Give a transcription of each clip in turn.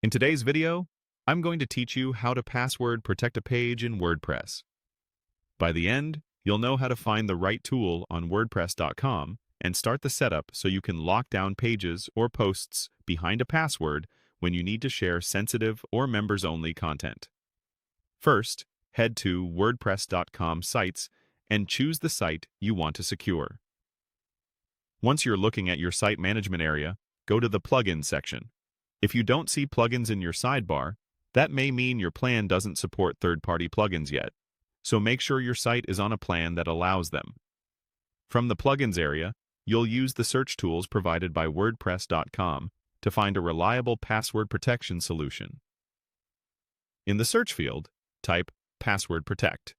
In today's video, I'm going to teach you how to password protect a page in WordPress. By the end, you'll know how to find the right tool on WordPress.com and start the setup so you can lock down pages or posts behind a password when you need to share sensitive or members-only content. First, head to WordPress.com sites and choose the site you want to secure. Once you're looking at your site management area, go to the Plugins section. If you don't see plugins in your sidebar, that may mean your plan doesn't support third-party plugins yet, so make sure your site is on a plan that allows them. From the Plugins area, you'll use the search tools provided by WordPress.com to find a reliable password protection solution. In the search field, type Password Protect.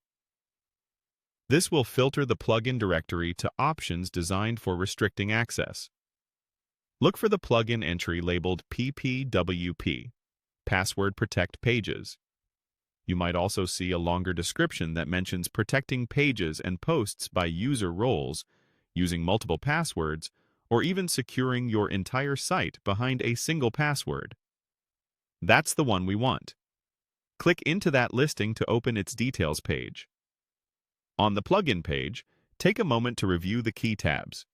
This will filter the plugin directory to options designed for restricting access. Look for the plugin entry labeled PPWP, Password Protect Pages. You might also see a longer description that mentions protecting pages and posts by user roles, using multiple passwords, or even securing your entire site behind a single password. That's the one we want. Click into that listing to open its details page. On the plugin page, take a moment to review the key tabs.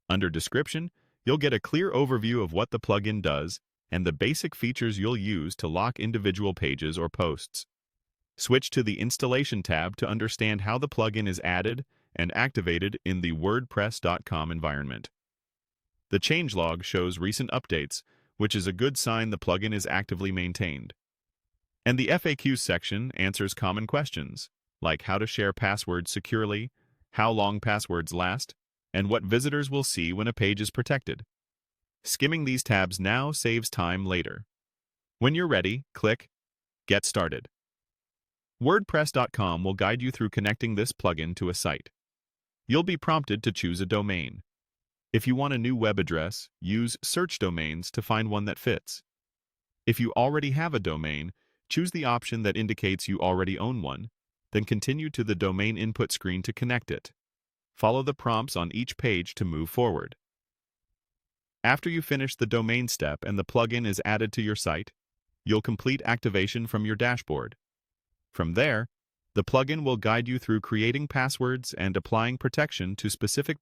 Under Description, you'll get a clear overview of what the plugin does and the basic features you'll use to lock individual pages or posts. Switch to the Installation tab to understand how the plugin is added and activated in the WordPress.com environment. The changelog shows recent updates, which is a good sign the plugin is actively maintained. And the FAQs section answers common questions, like how to share passwords securely, how long passwords last, and what visitors will see when a page is protected. Skimming these tabs now saves time later. When you're ready, click Get Started. WordPress.com will guide you through connecting this plugin to a site. You'll be prompted to choose a domain. If you want a new web address, use Search Domains to find one that fits. If you already have a domain, choose the option that indicates you already own one, then continue to the domain input screen to connect it. Follow the prompts on each page to move forward. After you finish the domain step and the plugin is added to your site, you'll complete activation from your dashboard. From there, the plugin will guide you through creating passwords and applying protection to specific